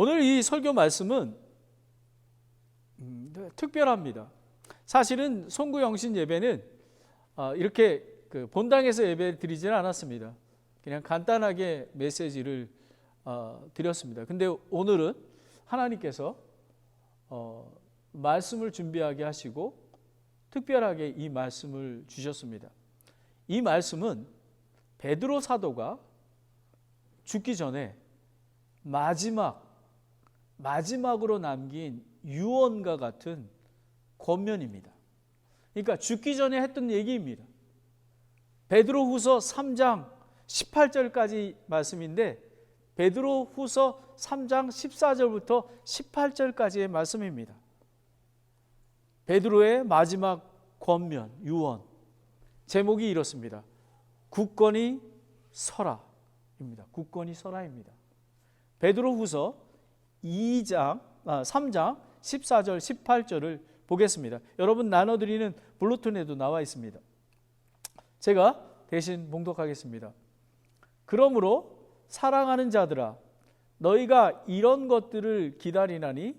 오늘 이 설교 말씀은 특별합니다. 사실은 송구영신 예배는 이렇게 본당에서 예배 드리지는 않았습니다. 그냥 간단하게 메시지를 드렸습니다. 근데 오늘은 하나님께서 말씀을 준비하게 하시고 특별하게 이 말씀을 주셨습니다. 이 말씀은 베드로 사도가 죽기 전에 마지막으로 남긴 유언과 같은 권면입니다. 그러니까 죽기 전에 했던 얘기입니다. 베드로후서 3장 18절까지 말씀인데 베드로후서 3장 14절부터 18절까지의 말씀입니다. 베드로의 마지막 권면, 유언. 제목이 이렇습니다. 굳건히 서라입니다. 굳건히 서라입니다. 베드로후서 3장 14절 18절을 보겠습니다. 여러분 나눠드리는 블루툰에도 나와 있습니다. 제가 대신 봉독하겠습니다. 그러므로 사랑하는 자들아 너희가 이런 것들을 기다리나니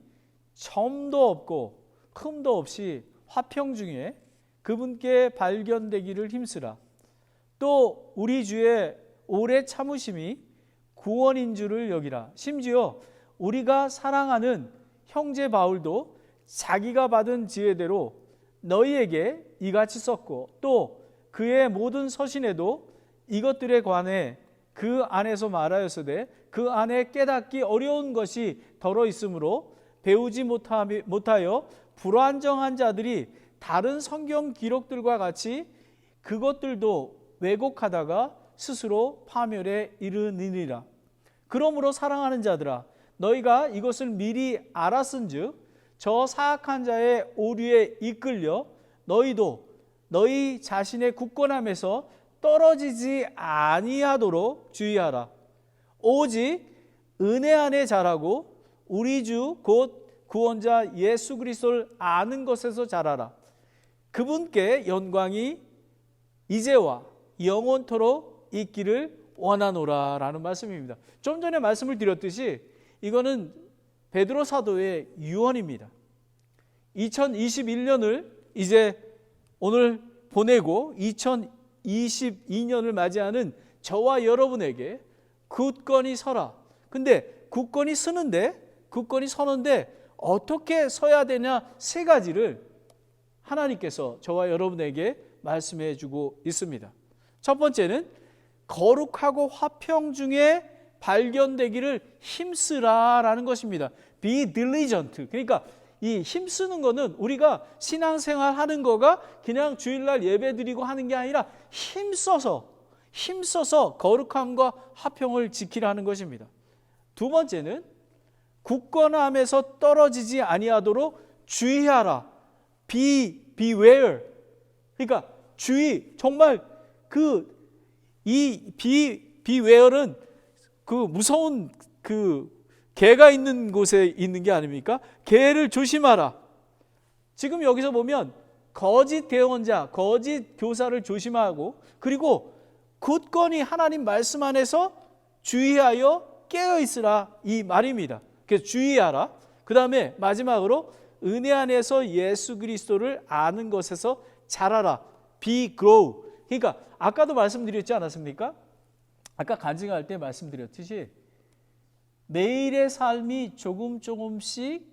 점도 없고 흠도 없이 화평 중에 그분께 발견되기를 힘쓰라. 또 우리 주의 오래 참으심이 구원인 줄을 여기라. 심지어 우리가 사랑하는 형제 바울도 자기가 받은 지혜대로 너희에게 이같이 썼고 또 그의 모든 서신에도 이것들에 관해 그 안에서 말하였으되 그 안에 깨닫기 어려운 것이 덜어 있으므로 배우지 못하여 불완전한 자들이 다른 성경 기록들과 같이 그것들도 왜곡하다가 스스로 파멸에 이르느니라. 그러므로 사랑하는 자들아 너희가 이것을 미리 알았은즉 저 사악한 자의 오류에 이끌려 너희도 너희 자신의 굳건함에서 떨어지지 아니하도록 주의하라. 오직 은혜 안에 자라고 우리 주 곧 구원자 예수 그리스도를 아는 것에서 자라라. 그분께 영광이 이제와 영원토록 있기를 원하노라 라는 말씀입니다. 좀 전에 말씀을 드렸듯이 이거는 베드로 사도의 유언입니다. 2021년을 이제 오늘 보내고 2022년을 맞이하는 저와 여러분에게 굳건히 서라. 근데 굳건히 서는데 어떻게 서야 되냐 세 가지를 하나님께서 저와 여러분에게 말씀해 주고 있습니다. 첫 번째는 거룩하고 화평 중에 발견되기를 힘쓰라라는 것입니다. Be diligent. 그러니까 이 힘쓰는 거는 우리가 신앙생활 하는 거가 그냥 주일날 예배 드리고 하는 게 아니라 힘써서 거룩함과 화평을 지키라는 것입니다. 두 번째는 굳건함에서 떨어지지 아니하도록 주의하라. Beware. 그러니까 주의. 정말 beware는 그 무서운 개가 있는 곳에 있는 게 아닙니까? 개를 조심하라. 지금 여기서 보면 거짓 대언자, 거짓 교사를 조심하고 그리고 굳건히 하나님 말씀 안에서 주의하여 깨어 있으라 이 말입니다. 그래서 주의하라. 그 다음에 마지막으로 은혜 안에서 예수 그리스도를 아는 것에서 자라라. grow. 그러니까 아까도 말씀드렸지 않았습니까? 아까 간증할 때 말씀드렸듯이 매일의 삶이 조금씩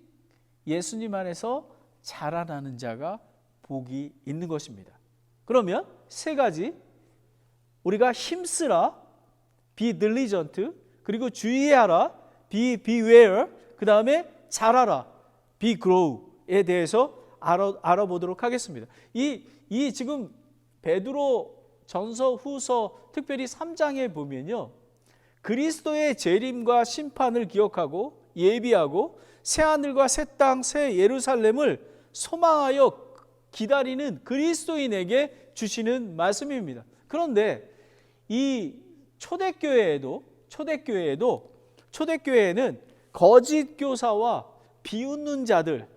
예수님 안에서 자라나는 자가 복이 있는 것입니다. 그러면 세 가지 우리가 힘쓰라, be diligent, 그리고 주의하라, beware, 그 다음에 자라라, be grow에 대해서 알아보도록 하겠습니다. 이 지금 베드로 전서 후서 특별히 3장에 보면요. 그리스도의 재림과 심판을 기억하고 예비하고 새하늘과 새 땅, 새 예루살렘을 소망하여 기다리는 그리스도인에게 주시는 말씀입니다. 그런데 이 초대교회에는 거짓 교사와 비웃는 자들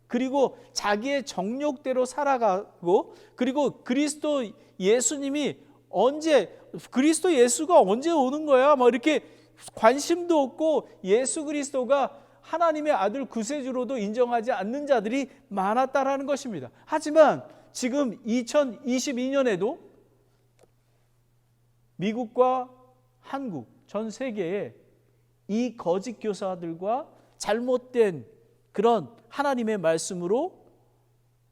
그리고 자기의 정욕대로 살아가고 그리고 그리스도 예수가 언제 오는 거야? 막 이렇게 관심도 없고 예수 그리스도가 하나님의 아들 구세주로도 인정하지 않는 자들이 많았다라는 것입니다. 하지만 지금 2022년에도 미국과 한국, 전 세계에 이 거짓 교사들과 잘못된 그런 하나님의 말씀으로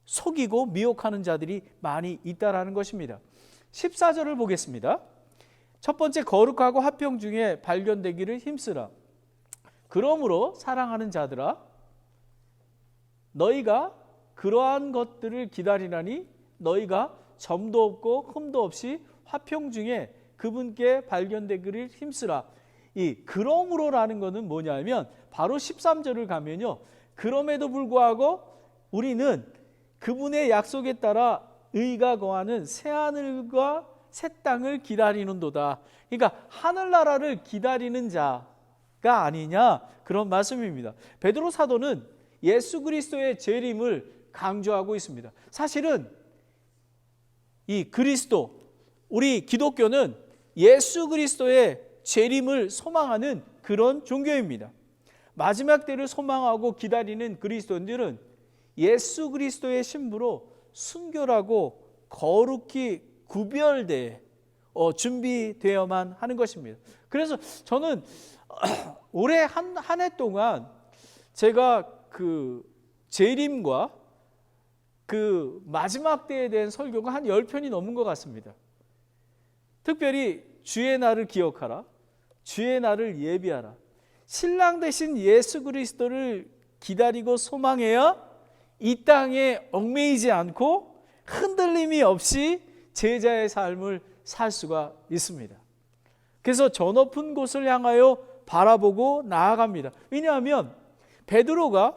속이고 미혹하는 자들이 많이 있다라는 것입니다. 14절을 보겠습니다. 첫 번째, 거룩하고 화평 중에 발견되기를 힘쓰라. 그러므로 사랑하는 자들아, 너희가 그러한 것들을 기다리라니 너희가 점도 없고 흠도 없이 화평 중에 그분께 발견되기를 힘쓰라. 이 그러므로라는 것은 뭐냐면 바로 13절을 가면요, 그럼에도 불구하고 우리는 그분의 약속에 따라 의가 거하는 새하늘과 새 땅을 기다리는도다. 그러니까 하늘나라를 기다리는 자가 아니냐, 그런 말씀입니다. 베드로 사도는 예수 그리스도의 재림을 강조하고 있습니다. 사실은 이 그리스도, 우리 기독교는 예수 그리스도의 재림을 소망하는 그런 종교입니다. 마지막 때를 소망하고 기다리는 그리스도인들은 예수 그리스도의 신부로 순결하고 거룩히 구별돼 준비되어야만 하는 것입니다. 그래서 저는 올해 한 해 동안 제가 그 재림과 그 마지막 때에 대한 설교가 한 10편이 넘은 것 같습니다. 특별히 주의 날을 기억하라, 주의 날을 예비하라, 신랑 되신 예수 그리스도를 기다리고 소망해야 이 땅에 얽매이지 않고 흔들림이 없이 제자의 삶을 살 수가 있습니다. 그래서 저 높은 곳을 향하여 바라보고 나아갑니다. 왜냐하면 베드로가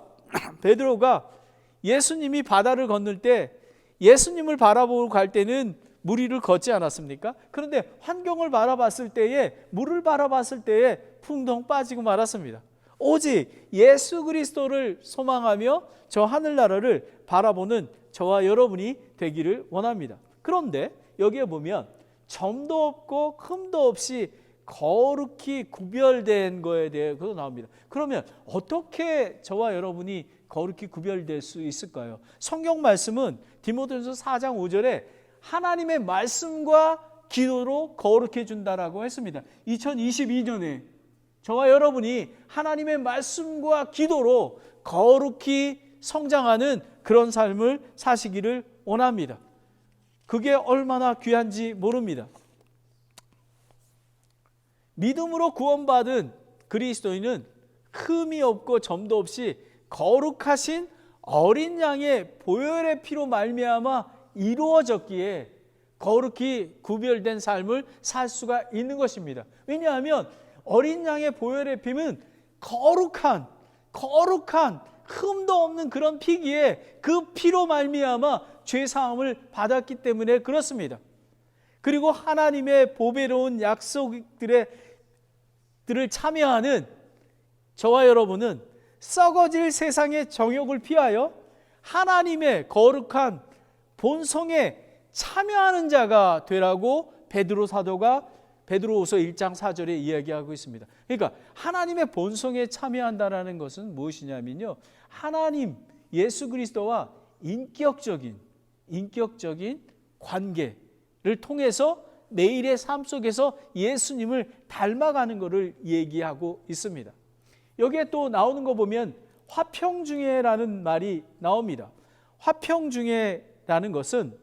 예수님이 바다를 건널 때 예수님을 바라보고 갈 때는 물 위를 걷지 않았습니까? 그런데 환경을 바라봤을 때에, 물을 바라봤을 때에 풍덩 빠지고 말았습니다. 오직 예수 그리스도를 소망하며 저 하늘나라를 바라보는 저와 여러분이 되기를 원합니다. 그런데 여기에 보면 점도 없고 흠도 없이 거룩히 구별된 거에 대해서 나옵니다. 그러면 어떻게 저와 여러분이 거룩히 구별될 수 있을까요? 성경 말씀은 디모데전서 4장 5절에 하나님의 말씀과 기도로 거룩해 준다라고 했습니다. 2022년에 저와 여러분이 하나님의 말씀과 기도로 거룩히 성장하는 그런 삶을 사시기를 원합니다. 그게 얼마나 귀한지 모릅니다. 믿음으로 구원받은 그리스도인은 흠이 없고 점도 없이 거룩하신 어린 양의 보혈의 피로 말미암아 이루어졌기에 거룩히 구별된 삶을 살 수가 있는 것입니다. 왜냐하면 어린 양의 보혈의 피는 거룩한 흠도 없는 그런 피기에 그 피로 말미암아 죄사함을 받았기 때문에 그렇습니다. 그리고 하나님의 보배로운 약속들을 참여하는 저와 여러분은 썩어질 세상의 정욕을 피하여 하나님의 거룩한 본성에 참여하는 자가 되라고 베드로 사도가 베드로후서 1장 4절에 이야기하고 있습니다. 그러니까 하나님의 본성에 참여한다는 것은 무엇이냐면요, 하나님 예수 그리스도와 인격적인 관계를 통해서 매일의 삶 속에서 예수님을 닮아가는 것을 얘기하고 있습니다. 여기에 또 나오는 거 보면 화평중에라는 말이 나옵니다. 화평중에라는 것은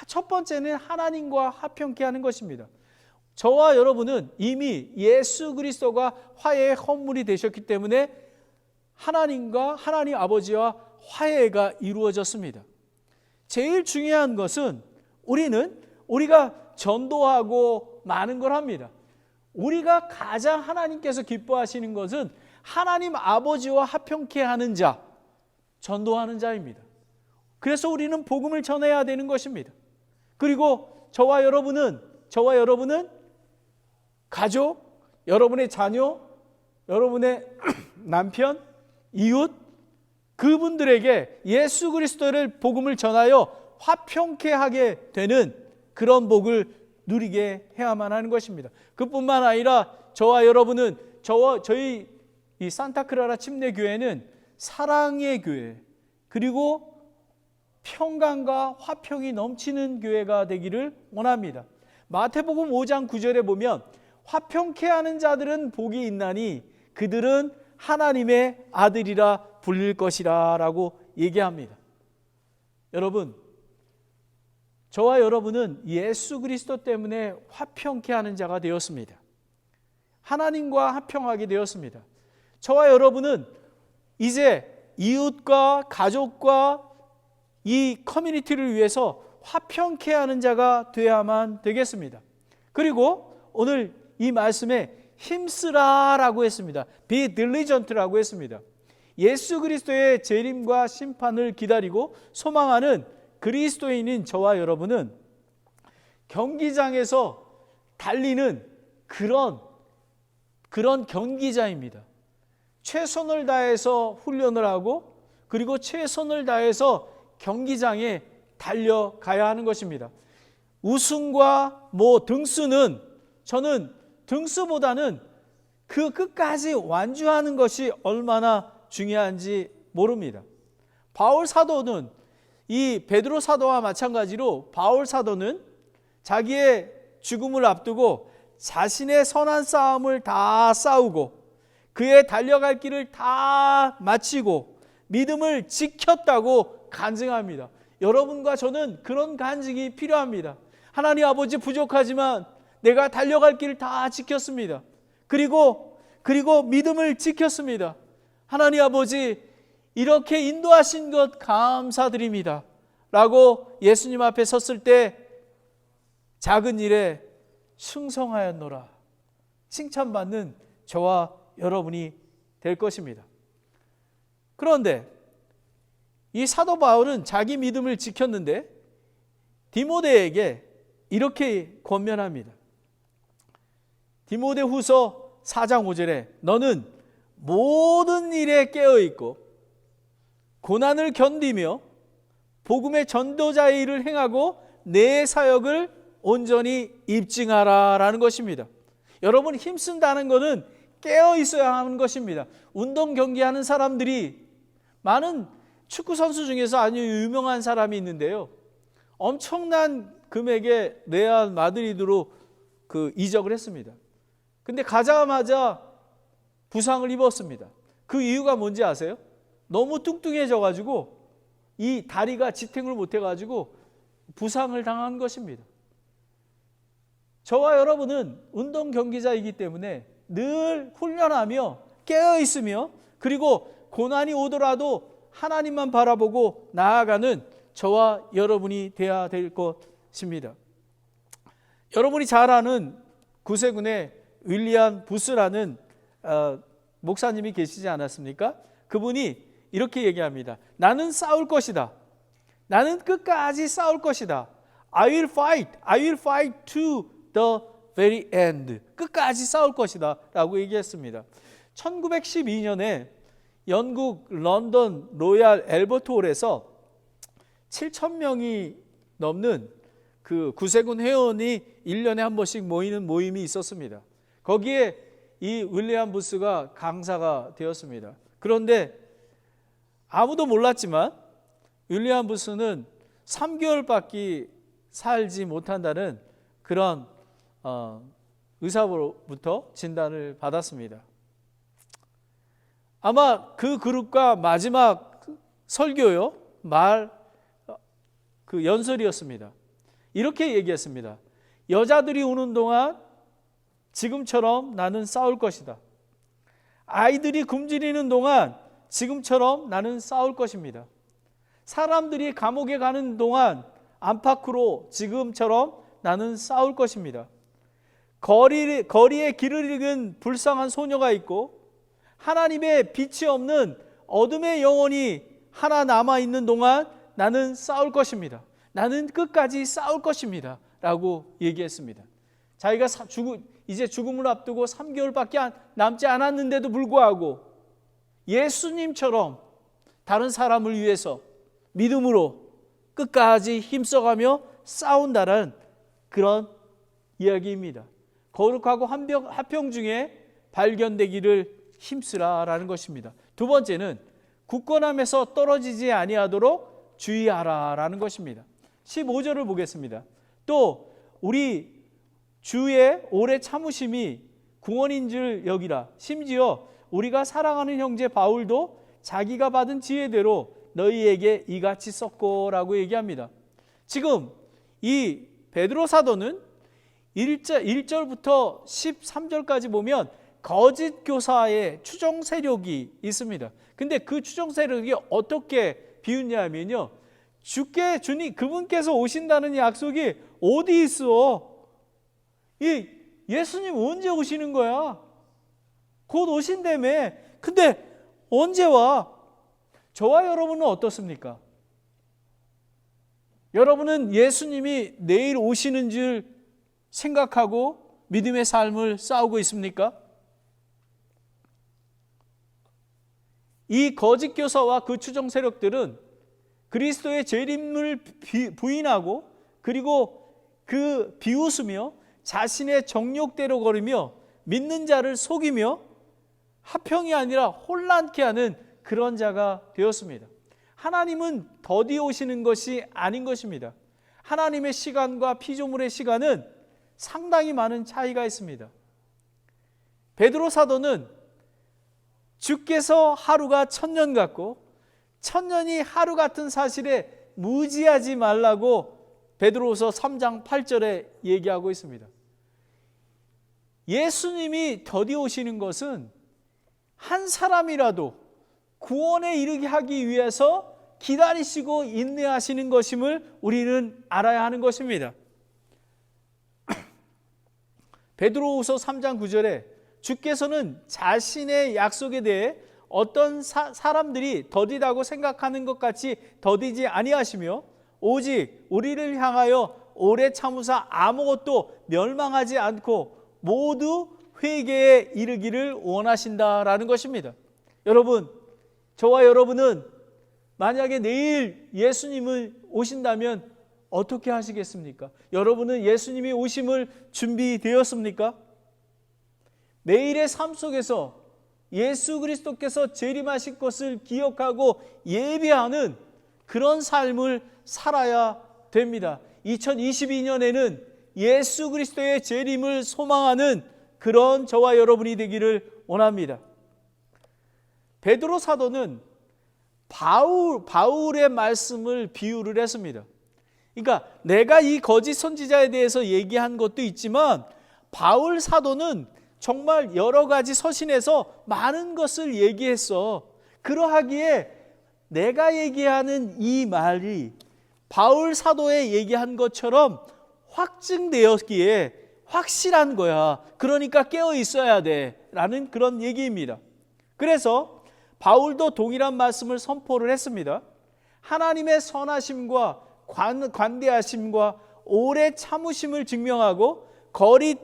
첫 번째는 하나님과 화평케 하는 것입니다. 저와 여러분은 이미 예수 그리스도가 화해의 헌물이 되셨기 때문에 하나님과 하나님 아버지와 화해가 이루어졌습니다. 제일 중요한 것은 우리가 전도하고 많은 걸 합니다. 우리가 가장 하나님께서 기뻐하시는 것은 하나님 아버지와 화평케 하는 자, 전도하는 자입니다. 그래서 우리는 복음을 전해야 되는 것입니다. 그리고 저와 여러분은 가족, 여러분의 자녀, 여러분의 남편, 이웃, 그분들에게 예수 그리스도를 복음을 전하여 화평케 하게 되는 그런 복을 누리게 해야만 하는 것입니다. 그뿐만 아니라 저와 여러분은 저희 이 산타크라라 침례교회는 사랑의 교회, 그리고 평강과 화평이 넘치는 교회가 되기를 원합니다. 마태복음 5장 9절에 보면 화평케 하는 자들은 복이 있나니 그들은 하나님의 아들이라 불릴 것이라 라고 얘기합니다. 여러분, 저와 여러분은 예수 그리스도 때문에 화평케 하는 자가 되었습니다. 하나님과 화평하게 되었습니다. 저와 여러분은 이제 이웃과 가족과 이 커뮤니티를 위해서 화평케 하는 자가 되어야만 되겠습니다. 그리고 오늘 이 말씀에 힘쓰라라고 했습니다. Be diligent라고 했습니다. 예수 그리스도의 재림과 심판을 기다리고 소망하는 그리스도인인 저와 여러분은 경기장에서 달리는 그런 경기자입니다. 최선을 다해서 훈련을 하고 그리고 최선을 다해서 경기장에 달려가야 하는 것입니다. 우승과 등수는, 저는 등수보다는 그 끝까지 완주하는 것이 얼마나 중요한지 모릅니다. 바울 사도는, 이 베드로 사도와 마찬가지로 바울 사도는 자기의 죽음을 앞두고 자신의 선한 싸움을 다 싸우고 그의 달려갈 길을 다 마치고 믿음을 지켰다고 간증합니다. 여러분과 저는 그런 간증이 필요합니다. 하나님 아버지, 부족하지만 내가 달려갈 길을 다 지켰습니다. 그리고 믿음을 지켰습니다. 하나님 아버지, 이렇게 인도하신 것 감사드립니다 라고 예수님 앞에 섰을 때 작은 일에 충성하였노라 칭찬받는 저와 여러분이 될 것입니다. 그런데 이 사도 바울은 자기 믿음을 지켰는데 디모데에게 이렇게 권면합니다. 디모데후서 4장 5절에 너는 모든 일에 깨어있고 고난을 견디며 복음의 전도자의 일을 행하고 내 사역을 온전히 입증하라 라는 것입니다. 여러분, 힘쓴다는 것은 깨어 있어야 하는 것입니다. 운동 경기하는 사람들이, 많은 축구 선수 중에서 아주 유명한 사람이 있는데요, 엄청난 금액의 레알 마드리드로 이적을 했습니다. 근데 가자마자 부상을 입었습니다. 그 이유가 뭔지 아세요? 너무 뚱뚱해져 가지고 이 다리가 지탱을 못해 가지고 부상을 당한 것입니다. 저와 여러분은 운동 경기자이기 때문에 늘 훈련하며 깨어 있으며 그리고 고난이 오더라도 하나님만 바라보고 나아가는 저와 여러분이 되어야 될 것입니다. 여러분이 잘 아는 구세군의 윌리엄 부스라는 목사님이 계시지 않았습니까? 그분이 이렇게 얘기합니다. 나는 싸울 것이다. 나는 끝까지 싸울 것이다. I will fight to the very end. 끝까지 싸울 것이다 라고 얘기했습니다. 1912년에 영국 런던 로얄 앨버트 홀에서 7,000명이 넘는 그 구세군 회원이 1년에 한 번씩 모이는 모임이 있었습니다. 거기에 이 윌리엄 부스가 강사가 되었습니다. 그런데 아무도 몰랐지만 윌리엄 부스는 3개월밖에 살지 못한다는 그런 의사로부터 진단을 받았습니다. 아마 그 그룹과 마지막 설교요, 연설이었습니다. 이렇게 얘기했습니다. 여자들이 우는 동안 지금처럼 나는 싸울 것이다. 아이들이 굶주리는 동안 지금처럼 나는 싸울 것입니다. 사람들이 감옥에 가는 동안 안팎으로 지금처럼 나는 싸울 것입니다. 거리에 길을 잃은 불쌍한 소녀가 있고 하나님의 빛이 없는 어둠의 영혼이 하나 남아있는 동안 나는 싸울 것입니다. 나는 끝까지 싸울 것입니다 라고 얘기했습니다. 자기가 이제 죽음을 앞두고 3개월밖에 남지 않았는데도 불구하고 예수님처럼 다른 사람을 위해서 믿음으로 끝까지 힘써가며 싸운다는 그런 이야기입니다. 거룩하고 화평 중에 발견되기를 힘쓰라라는 것입니다. 두 번째는 굳건함에서 떨어지지 아니하도록 주의하라라는 것입니다. 15절을 보겠습니다. 또 우리 주의 오래 참으심이 구원인 줄 여기라. 심지어 우리가 사랑하는 형제 바울도 자기가 받은 지혜대로 너희에게 이같이 썼고라고 얘기합니다. 지금 이 베드로 사도는 1절부터 13절까지 보면 거짓 교사의 추종 세력이 있습니다. 근데 그 추종 세력이 어떻게 비웃냐면요, 주님 그분께서 오신다는 약속이 어디 있어? 이 예수님 언제 오시는 거야? 곧 오신다며. 근데 언제 와? 저와 여러분은 어떻습니까? 여러분은 예수님이 내일 오시는 줄 생각하고 믿음의 삶을 싸우고 있습니까? 이 거짓 교사와 그 추종 세력들은 그리스도의 재림을 부인하고 그리고 그 비웃으며 자신의 정욕대로 걸으며 믿는 자를 속이며 화평이 아니라 혼란케 하는 그런 자가 되었습니다. 하나님은 더디 오시는 것이 아닌 것입니다. 하나님의 시간과 피조물의 시간은 상당히 많은 차이가 있습니다. 베드로 사도는 주께서 하루가 1000년 같고 1000년이 하루 같은 사실에 무지하지 말라고 베드로후서 3장 8절에 얘기하고 있습니다. 예수님이 더디 오시는 것은 한 사람이라도 구원에 이르게 하기 위해서 기다리시고 인내하시는 것임을 우리는 알아야 하는 것입니다. 베드로후서 3장 9절에 주께서는 자신의 약속에 대해 어떤 사람들이 더디다고 생각하는 것 같이 더디지 아니하시며 오직 우리를 향하여 오래 참으사 아무것도 멸망하지 않고 모두 회개에 이르기를 원하신다라는 것입니다. 여러분, 저와 여러분은 만약에 내일 예수님을 오신다면 어떻게 하시겠습니까? 여러분은 예수님이 오심을 준비되었습니까? 매일의 삶 속에서 예수 그리스도께서 재림하실 것을 기억하고 예비하는 그런 삶을 살아야 됩니다. 2022년에는 예수 그리스도의 재림을 소망하는 그런 저와 여러분이 되기를 원합니다. 베드로 사도는 바울의 말씀을 비유를 했습니다. 그러니까 내가 이 거짓 선지자에 대해서 얘기한 것도 있지만 바울 사도는 정말 여러 가지 서신에서 많은 것을 얘기했어. 그러하기에 내가 얘기하는 이 말이 바울 사도의 얘기한 것처럼 확증되었기에 확실한 거야. 그러니까 깨어 있어야 돼 라는 그런 얘기입니다. 그래서 바울도 동일한 말씀을 선포를 했습니다. 하나님의 선하심과 관대하심과 오래 참으심을 증명하고 거짓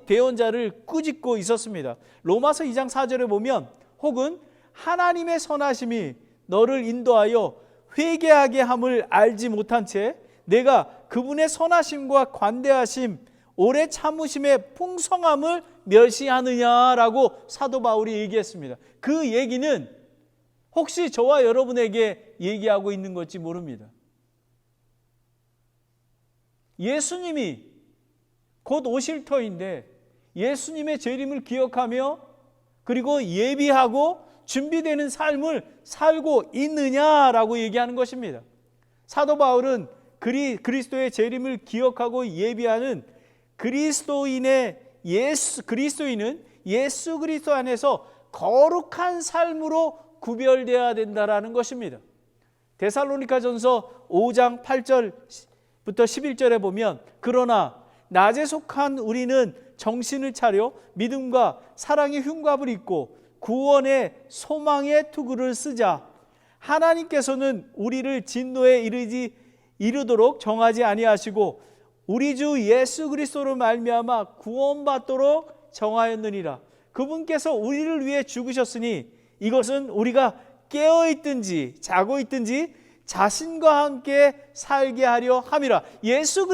대언자를 꾸짖고 있었습니다. 로마서 2장 4절에 보면 혹은 하나님의 선하심이 너를 인도하여 회개하게 함을 알지 못한 채 내가 그분의 선하심과 관대하심 오래 참으심의 풍성함을 멸시하느냐라고 사도 바울이 얘기했습니다. 그 얘기는 혹시 저와 여러분에게 얘기하고 있는 건지 모릅니다. 예수님이 곧 오실 터인데 예수님의 재림을 기억하며 그리고 예비하고 준비되는 삶을 살고 있느냐라고 얘기하는 것입니다. 사도 바울은 그리스도의 재림을 기억하고 예비하는 그리스도인은 예수 그리스도 안에서 거룩한 삶으로 구별되어야 된다라는 것입니다. 데살로니가전서 5장 8절부터 11절에 보면 그러나 낮에 속한 우리는 정신을 차려 믿음과 사랑의 흉갑을 입고 구원의 소망의 투구를 쓰자. 하나님께서는 우리를 진노에 이르도록 정하지 아니하시고 우리 주 예수 그리스도로 말미암아 구원받도록 정하였느니라. 그분께서 우리를 위해 죽으셨으니 이것은 우리가 깨어 있든지 자고 있든지 자신과 함께 살게 하려 함이라. 예수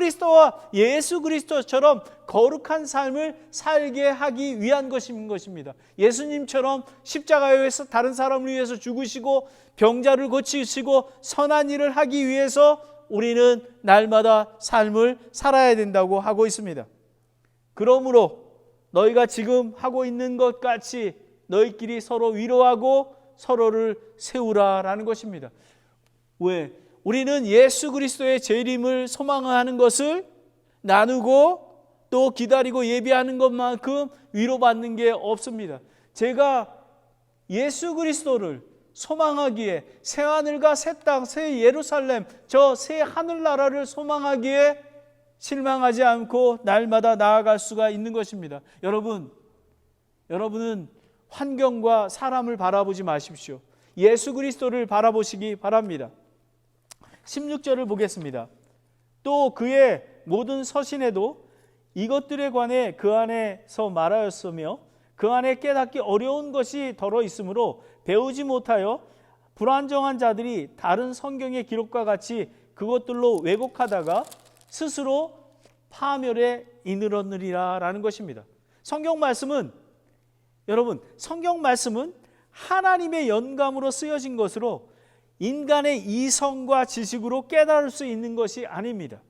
그리스도처럼 거룩한 삶을 살게 하기 위한 것입니다. 예수님처럼 십자가에서 다른 사람을 위해서 죽으시고 병자를 고치시고 선한 일을 하기 위해서 우리는 날마다 삶을 살아야 된다고 하고 있습니다. 그러므로 너희가 지금 하고 있는 것 같이 너희끼리 서로 위로하고 서로를 세우라라는 것입니다. 왜? 우리는 예수 그리스도의 재림을 소망하는 것을 나누고 또 기다리고 예비하는 것만큼 위로받는 게 없습니다. 제가 예수 그리스도를 소망하기에 새하늘과 새 땅, 새 예루살렘, 저 새 하늘나라를 소망하기에 실망하지 않고 날마다 나아갈 수가 있는 것입니다. 여러분은 환경과 사람을 바라보지 마십시오. 예수 그리스도를 바라보시기 바랍니다. 16절을 보겠습니다. 또 그의 모든 서신에도 이것들에 관해 그 안에서 말하였으며 그 안에 깨닫기 어려운 것이 덜어 있으므로 배우지 못하여 불안정한 자들이 다른 성경의 기록과 같이 그것들로 왜곡하다가 스스로 파멸에 이르렀느니라 라는 것입니다. 성경 말씀은 하나님의 영감으로 쓰여진 것으로 인간의 이성과 지식으로 깨달을 수 있는 것이 아닙니다.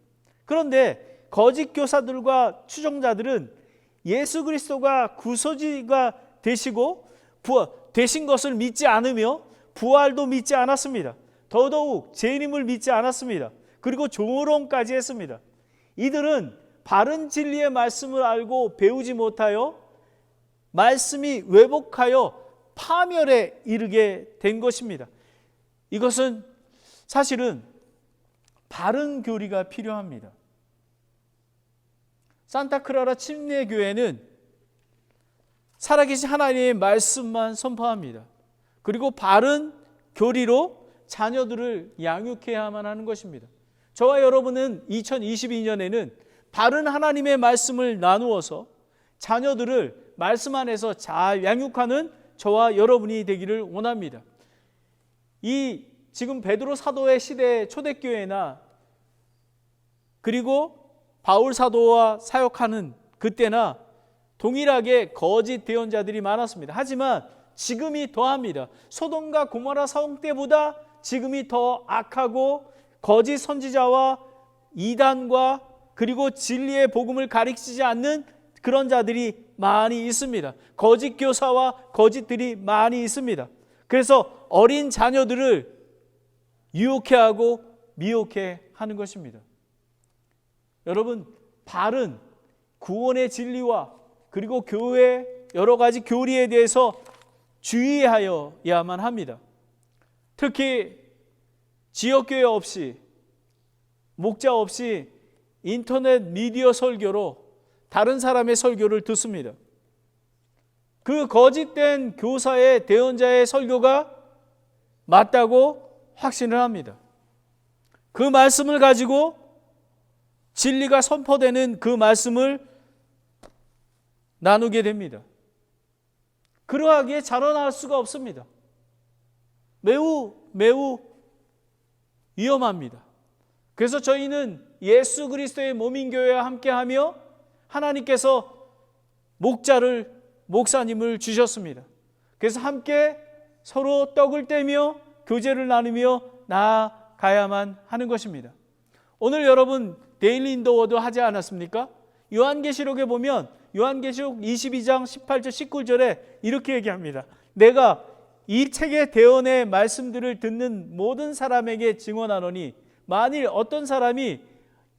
그런데 거짓 교사들과 추종자들은 예수 그리스도가 구소지가 되신 것을 믿지 않으며 부활도 믿지 않았습니다. 더더욱 재림을 믿지 않았습니다. 그리고 조롱까지 했습니다. 이들은 바른 진리의 말씀을 알고 배우지 못하여 말씀이 왜곡하여 파멸에 이르게 된 것입니다. 이것은 사실은 바른 교리가 필요합니다. 산타크라라 침례교회는 살아계신 하나님의 말씀만 선포합니다. 그리고 바른 교리로 자녀들을 양육해야만 하는 것입니다. 저와 여러분은 2022년에는 바른 하나님의 말씀을 나누어서 자녀들을 말씀 안에서 잘 양육하는 저와 여러분이 되기를 원합니다. 이 지금 베드로 사도의 시대의 초대교회나 그리고 바울 사도와 사역하는 그때나 동일하게 거짓 대언자들이 많았습니다. 하지만 지금이 더합니다. 소돔과 고모라 사원 때보다 지금이 더 악하고 거짓 선지자와 이단과 그리고 진리의 복음을 가르치지 않는 그런 자들이 많이 있습니다. 거짓 교사와 거짓들이 많이 있습니다. 그래서 어린 자녀들을 유혹해 하고 미혹해 하는 것입니다. 여러분, 바른 구원의 진리와 그리고 교회의 여러 가지 교리에 대해서 주의하여야만 합니다. 특히 지역교회 없이 목자 없이 인터넷 미디어 설교로 다른 사람의 설교를 듣습니다. 그 거짓된 교사의 대언자의 설교가 맞다고 확신을 합니다. 그 말씀을 가지고 진리가 선포되는 그 말씀을 나누게 됩니다. 그러하기에 자라날 수가 없습니다. 매우 위험합니다. 그래서 저희는 예수 그리스도의 몸인 교회와 함께하며 하나님께서 목사님을 주셨습니다. 그래서 함께 서로 떡을 떼며 교제를 나누며 나아가야만 하는 것입니다. 오늘 여러분 데일리 인도워드 하지 않았습니까? 요한계시록에 보면 요한계시록 22장 18절 19절에 이렇게 얘기합니다. 내가 이 책의 대언의 말씀들을 듣는 모든 사람에게 증언하노니 만일 어떤 사람이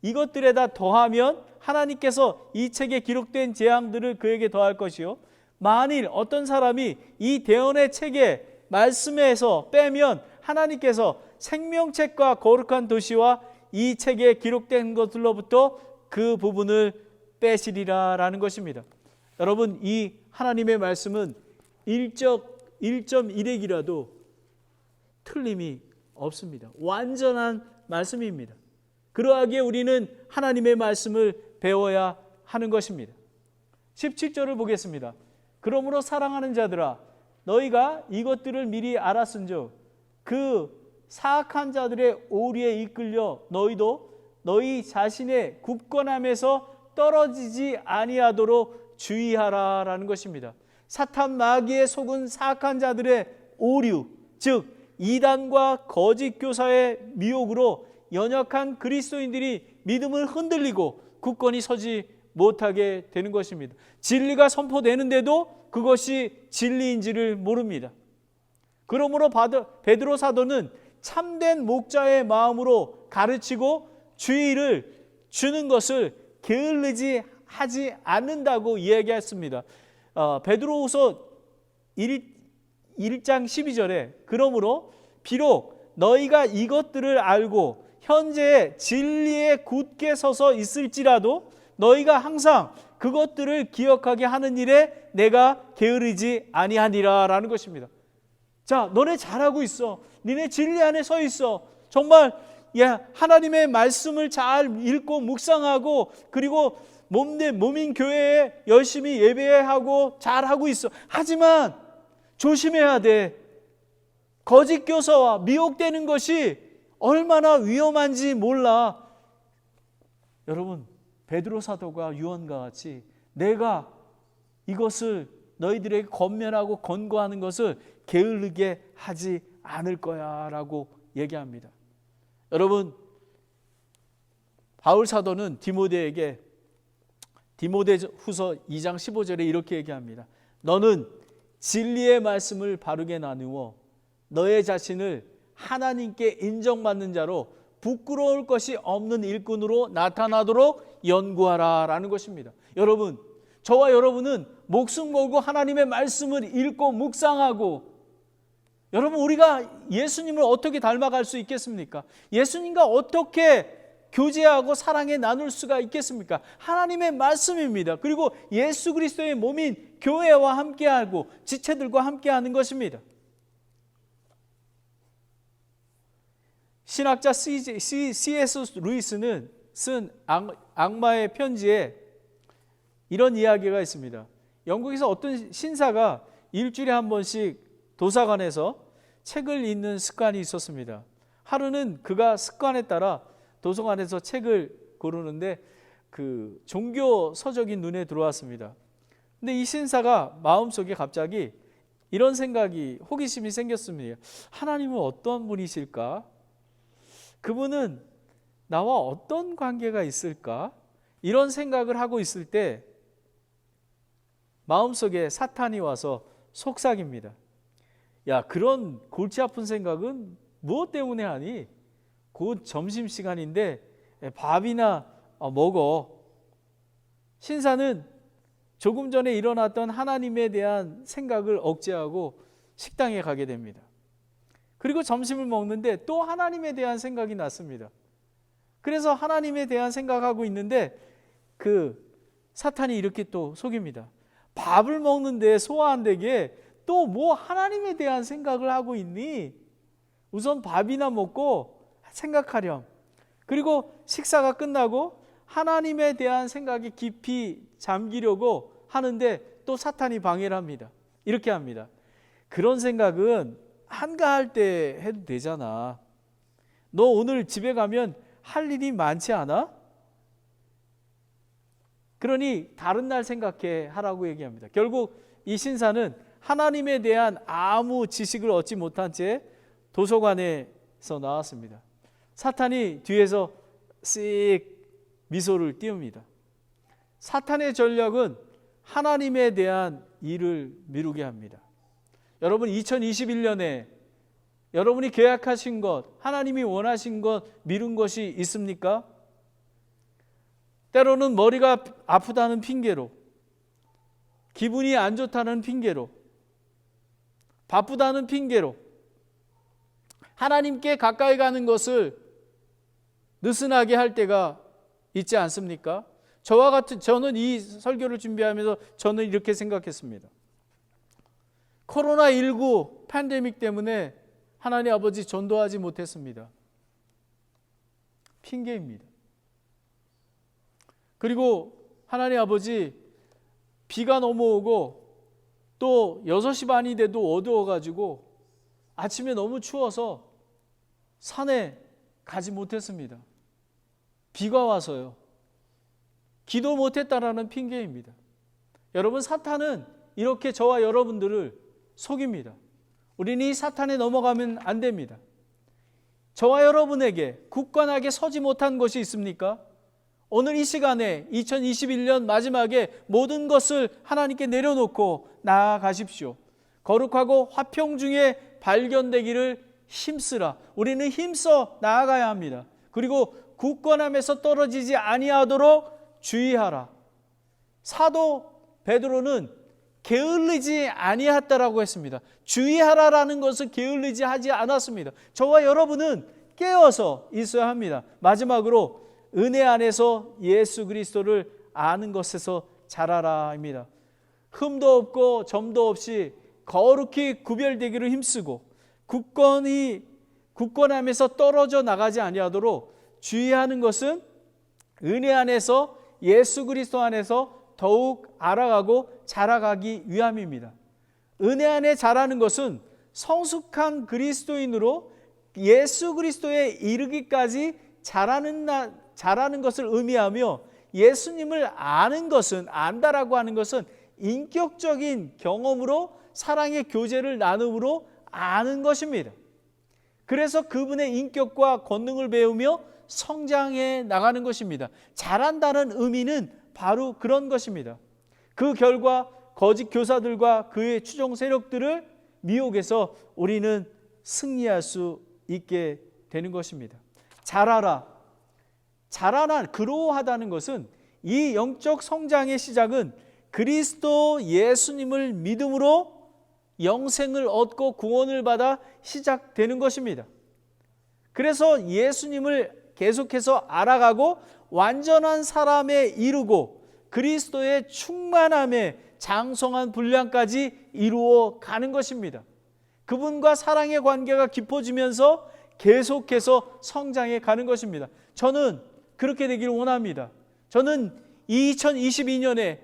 이것들에다 더하면 하나님께서 이 책에 기록된 재앙들을 그에게 더할 것이요 만일 어떤 사람이 이 대언의 책의 말씀에서 빼면 하나님께서 생명책과 거룩한 도시와 이 책에 기록된 것들로부터 그 부분을 빼시리라 라는 것입니다. 여러분, 이 하나님의 말씀은 1.1핵이라도 틀림이 없습니다. 완전한 말씀입니다. 그러하기에 우리는 하나님의 말씀을 배워야 하는 것입니다. 17절을 보겠습니다. 그러므로 사랑하는 자들아 너희가 이것들을 미리 알았은즉 그 사악한 자들의 오리에 이끌려 너희도 너희 자신의 굳건함에서 떨어지지 아니하도록 주의하라라는 것입니다. 사탄 마귀의 속은 사악한 자들의 오류, 즉 이단과 거짓 교사의 미혹으로 연약한 그리스도인들이 믿음을 흔들리고 굳건히 서지 못하게 되는 것입니다. 진리가 선포되는데도 그것이 진리인지를 모릅니다. 그러므로 베드로 사도는 참된 목자의 마음으로 가르치고 주의를 주는 것을 게을르지 하지 않는다고 이야기했습니다. 베드로후서 1장 12절에 그러므로 비록 너희가 이것들을 알고 현재 진리에 굳게 서서 있을지라도 너희가 항상 그것들을 기억하게 하는 일에 내가 게으르지 아니하니라 라는 것입니다. 자, 너네 잘하고 있어. 니네 진리 안에 서 있어. 정말 하나님의 말씀을 잘 읽고 묵상하고 그리고 몸인 교회에 열심히 예배하고 잘하고 있어. 하지만 조심해야 돼. 거짓 교사와 미혹되는 것이 얼마나 위험한지 몰라. 여러분, 베드로 사도가 유언과 같이 내가 이것을 너희들에게 권면하고 권고하는 것을 게으르게 하지 않을 거야 라고 얘기합니다. 여러분, 바울 사도는 디모데에게 디모데후서 2장 15절에 이렇게 얘기합니다. 너는 진리의 말씀을 바르게 나누어 너의 자신을 하나님께 인정받는 자로 부끄러울 것이 없는 일꾼으로 나타나도록 연구하라 라는 것입니다. 여러분, 저와 여러분은 목숨 걸고 하나님의 말씀을 읽고 묵상하고, 여러분, 우리가 예수님을 어떻게 닮아갈 수 있겠습니까? 예수님과 어떻게 교제하고 사랑에 나눌 수가 있겠습니까? 하나님의 말씀입니다. 그리고 예수 그리스도의 몸인 교회와 함께하고 지체들과 함께하는 것입니다. 신학자 C.S. 루이스는 쓴 악마의 편지에 이런 이야기가 있습니다. 영국에서 어떤 신사가 일주일에 한 번씩 도서관에서 책을 읽는 습관이 있었습니다. 하루는 그가 습관에 따라 도서관에서 책을 고르는데 그 종교 서적이 눈에 들어왔습니다. 근데 이 신사가 마음속에 갑자기 이런 생각이, 호기심이 생겼습니다. 하나님은 어떤 분이실까? 그분은 나와 어떤 관계가 있을까? 이런 생각을 하고 있을 때 마음속에 사탄이 와서 속삭입니다. 야, 그런 골치 아픈 생각은 무엇 때문에 하니? 곧 점심시간인데 밥이나 먹어. 신사는 조금 전에 일어났던 하나님에 대한 생각을 억제하고 식당에 가게 됩니다. 그리고 점심을 먹는데 또 하나님에 대한 생각이 났습니다. 그래서 하나님에 대한 생각하고 있는데 그 사탄이 이렇게 또 속입니다. 밥을 먹는데 소화 안 되게 또 뭐 하나님에 대한 생각을 하고 있니? 우선 밥이나 먹고 생각하렴. 그리고 식사가 끝나고 하나님에 대한 생각에 깊이 잠기려고 하는데 또 사탄이 방해를 합니다. 이렇게 합니다. 그런 생각은 한가할 때 해도 되잖아. 너 오늘 집에 가면 할 일이 많지 않아? 그러니 다른 날 생각해 하라고 얘기합니다. 결국 이 신사는 하나님에 대한 아무 지식을 얻지 못한 채 도서관에서 나왔습니다. 사탄이 뒤에서 씩 미소를 띄웁니다. 사탄의 전략은 하나님에 대한 일을 미루게 합니다. 여러분, 2021년에 여러분이 계약하신 것, 하나님이 원하신 것 미룬 것이 있습니까? 때로는 머리가 아프다는 핑계로, 기분이 안 좋다는 핑계로, 바쁘다는 핑계로 하나님께 가까이 가는 것을 느슨하게 할 때가 있지 않습니까? 저는 이 설교를 준비하면서 저는 이렇게 생각했습니다. 코로나19 팬데믹 때문에 하나님 아버지 전도하지 못했습니다. 핑계입니다. 그리고 하나님 아버지 비가 넘어오고 또 6시 반이 돼도 어두워가지고 아침에 너무 추워서 산에 가지 못했습니다. 비가 와서요. 기도 못했다라는 핑계입니다. 여러분, 사탄은 이렇게 저와 여러분들을 속입니다. 우리는 이 사탄에 넘어가면 안 됩니다. 저와 여러분에게 굳건하게 서지 못한 것이 있습니까? 오늘 이 시간에 2021년 마지막에 모든 것을 하나님께 내려놓고 나아가십시오. 거룩하고 화평 중에 발견되기를 힘쓰라. 우리는 힘써 나아가야 합니다. 그리고 굳건함에서 떨어지지 아니하도록 주의하라. 사도 베드로는 게을르지 아니하다라고 했습니다. 주의하라라는 것을 게을르지 하지 않았습니다. 저와 여러분은 깨어서 있어야 합니다. 마지막으로 은혜 안에서 예수 그리스도를 아는 것에서 자라라입니다. 흠도 없고 점도 없이 거룩히 구별되기를 힘쓰고 굳건함에서 떨어져 나가지 아니하도록 주의하는 것은 은혜 안에서 예수 그리스도 안에서 더욱 알아가고 자라가기 위함입니다. 은혜 안에 자라는 것은 성숙한 그리스도인으로 예수 그리스도에 이르기까지 자라는 것을 의미하며, 예수님을 아는 것은, 안다라고 하는 것은 인격적인 경험으로 사랑의 교제를 나눔으로 아는 것입니다. 그래서 그분의 인격과 권능을 배우며 성장해 나가는 것입니다. 자란다는 의미는 바로 그런 것입니다. 그 결과 거짓 교사들과 그의 추종 세력들을 미혹해서 우리는 승리할 수 있게 되는 것입니다. 자라라, 그로하다는 것은, 이 영적 성장의 시작은 그리스도 예수님을 믿음으로 영생을 얻고 구원을 받아 시작되는 것입니다. 그래서 예수님을 계속해서 알아가고 완전한 사람에 이르고 그리스도의 충만함에 장성한 분량까지 이루어 가는 것입니다. 그분과 사랑의 관계가 깊어지면서 계속해서 성장해 가는 것입니다. 저는 그렇게 되기를 원합니다. 저는 2022년에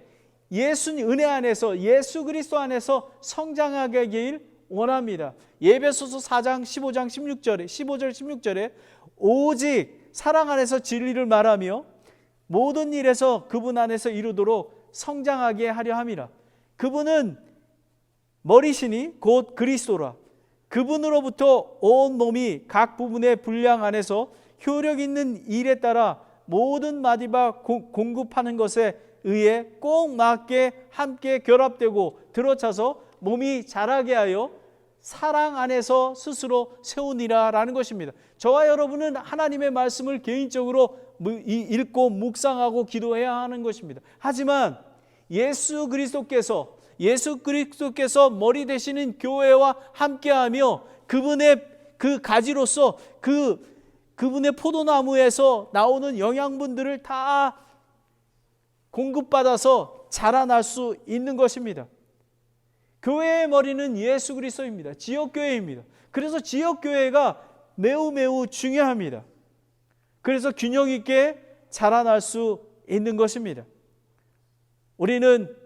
은혜 안에서 예수 그리스도 안에서 성장하게 되길 원합니다. 예배소서 4장 15절 16절에 오직 사랑 안에서 진리를 말하며 모든 일에서 그분 안에서 이루도록 성장하게 하려 함이라. 그분은 머리시니 곧 그리스도라. 그분으로부터 온 몸이 각 부분의 분량 안에서 효력 있는 일에 따라 모든 마디바 공급하는 것에 의해 꼭 맞게 함께 결합되고 들어차서 몸이 자라게 하여 사랑 안에서 스스로 세우니라라는 것입니다. 저와 여러분은 하나님의 말씀을 개인적으로 읽고 묵상하고 기도해야 하는 것입니다. 하지만 예수 그리스도께서 머리 되시는 교회와 함께하며 그분의 그 가지로서 그분의 포도나무에서 나오는 영양분들을 다 공급받아서 자라날 수 있는 것입니다. 교회의 머리는 예수 그리스도입니다. 지역교회입니다. 그래서 지역교회가 매우 중요합니다. 그래서 균형 있게 자라날 수 있는 것입니다. 우리는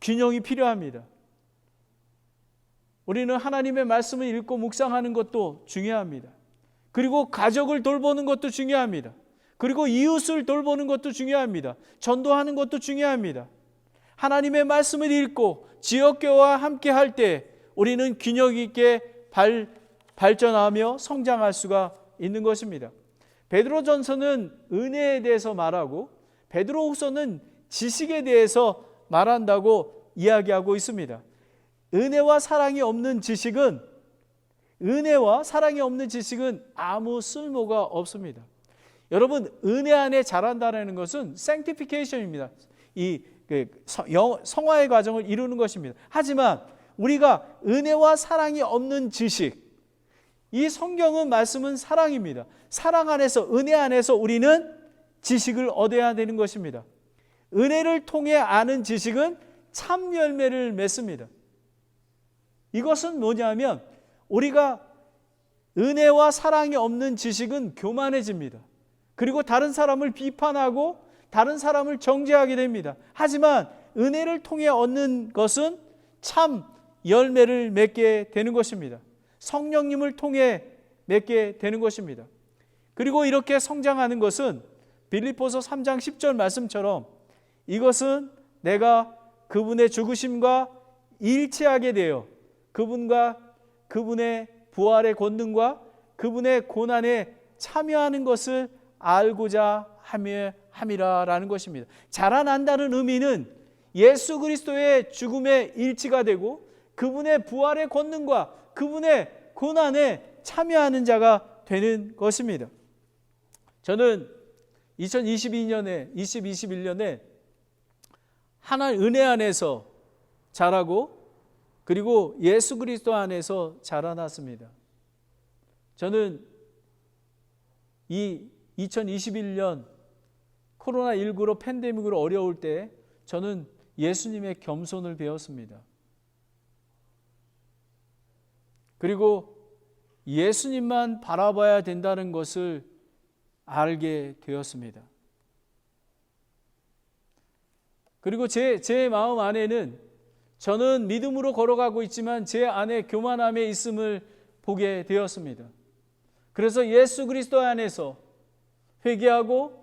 균형이 필요합니다. 우리는 하나님의 말씀을 읽고 묵상하는 것도 중요합니다. 그리고 가족을 돌보는 것도 중요합니다. 그리고 이웃을 돌보는 것도 중요합니다. 전도하는 것도 중요합니다. 하나님의 말씀을 읽고 지역교회와 함께 할 때 우리는 균형 있게 발전하며 성장할 수가 있는 것입니다. 베드로전서는 은혜에 대해서 말하고 베드로후서는 지식에 대해서 말한다고 이야기하고 있습니다. 은혜와 사랑이 없는 지식은 아무 쓸모가 없습니다. 여러분, 은혜 안에 자란다는 것은 sanctification입니다. 성화의 과정을 이루는 것입니다. 하지만 우리가 은혜와 사랑이 없는 지식, 이 성경은 말씀은 사랑입니다. 사랑 안에서, 은혜 안에서 우리는 지식을 얻어야 되는 것입니다. 은혜를 통해 아는 지식은 참 열매를 맺습니다. 이것은 뭐냐면, 우리가 은혜와 사랑이 없는 지식은 교만해집니다. 그리고 다른 사람을 비판하고 다른 사람을 정죄하게 됩니다. 하지만 은혜를 통해 얻는 것은 참 열매를 맺게 되는 것입니다. 성령님을 통해 맺게 되는 것입니다. 그리고 이렇게 성장하는 것은 빌립보서 3장 10절 말씀처럼 이것은 내가 그분의 죽으심과 일치하게 되어 그분과 그분의 부활의 권능과 그분의 고난에 참여하는 것을 알고자 함이라라는 것입니다. 자라난다는 의미는 예수 그리스도의 죽음에 일치가 되고 그분의 부활의 권능과 그분의 고난에 참여하는 자가 되는 것입니다. 저는 2021년에 하나님 은혜 안에서 자라고 그리고 예수 그리스도 안에서 자라났습니다. 저는 이 2021년 코로나19로 팬데믹으로 어려울 때 저는 예수님의 겸손을 배웠습니다. 그리고 예수님만 바라봐야 된다는 것을 알게 되었습니다. 그리고 제 마음 안에는 저는 믿음으로 걸어가고 있지만 제 안에 교만함에 있음을 보게 되었습니다. 그래서 예수 그리스도 안에서 회개하고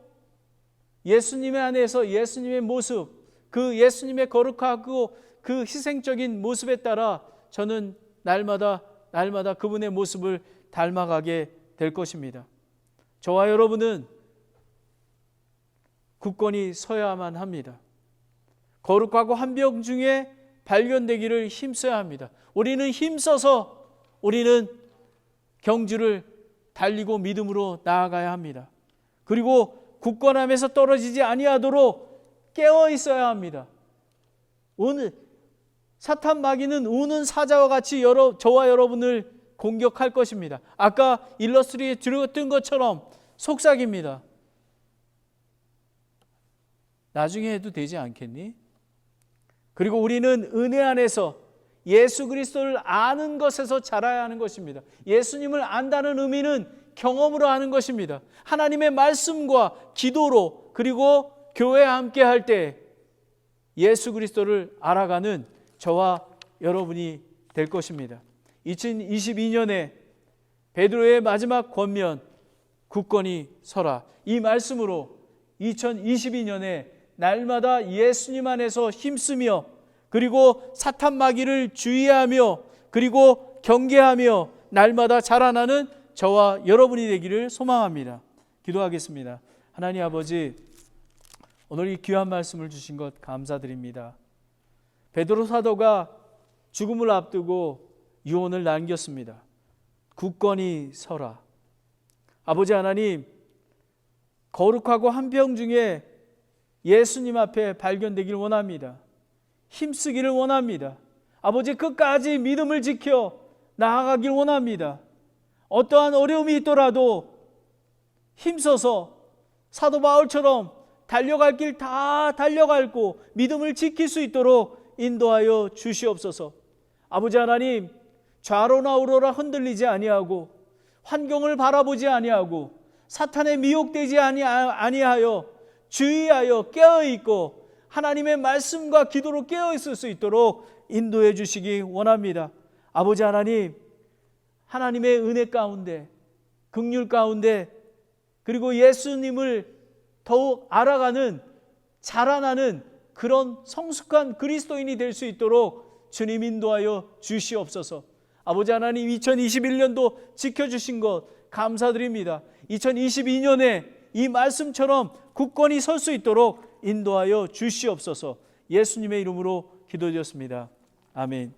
예수님의 안에서 예수님의 모습, 그 예수님의 거룩하고 그 희생적인 모습에 따라 저는 날마다 그분의 모습을 닮아가게 될 것입니다. 저와 여러분은 굳건히 서야만 합니다. 거룩하고 한병 중에 발견되기를 힘써야 합니다. 우리는 힘써서 우리는 경주를 달리고 믿음으로 나아가야 합니다. 그리고 굳건함에서 떨어지지 아니하도록 깨어 있어야 합니다. 오늘 사탄 마귀는 우는 사자와 같이 저와 여러분을 공격할 것입니다. 아까 일러스트리에 들었던 것처럼 속삭입니다. 나중에 해도 되지 않겠니? 그리고 우리는 은혜 안에서 예수 그리스도를 아는 것에서 자라야 하는 것입니다. 예수님을 안다는 의미는 경험으로 아는 것입니다. 하나님의 말씀과 기도로 그리고 교회에 함께 할 때 예수 그리스도를 알아가는 저와 여러분이 될 것입니다. 2022년에 베드로의 마지막 권면 굳건히 서라. 이 말씀으로 2022년에 날마다 예수님 안에서 힘쓰며 그리고 사탄 마귀를 주의하며 그리고 경계하며 날마다 자라나는 저와 여러분이 되기를 소망합니다. 기도하겠습니다. 하나님 아버지, 오늘 이 귀한 말씀을 주신 것 감사드립니다. 베드로 사도가 죽음을 앞두고 유언을 남겼습니다. 굳건히 서라. 아버지 하나님, 거룩하고 한평 중에 예수님 앞에 발견되기를 원합니다. 힘쓰기를 원합니다. 아버지, 끝까지 믿음을 지켜 나아가길 원합니다. 어떠한 어려움이 있더라도 힘써서 사도 바울처럼 달려갈 길 다 달려갈고 믿음을 지킬 수 있도록 인도하여 주시옵소서. 아버지 하나님, 좌로나 우로나 흔들리지 아니하고 환경을 바라보지 아니하고 사탄에 미혹되지 아니하여 주의하여 깨어있고 하나님의 말씀과 기도로 깨어있을 수 있도록 인도해 주시기 원합니다. 아버지 하나님, 하나님의 은혜 가운데 긍휼 가운데 그리고 예수님을 더욱 알아가는 자라나는 그런 성숙한 그리스도인이 될 수 있도록 주님 인도하여 주시옵소서. 아버지 하나님, 2021년도 지켜주신 것 감사드립니다. 2022년에 이 말씀처럼 굳건히 설 수 있도록 인도하여 주시옵소서. 예수님의 이름으로 기도드렸습니다. 아멘.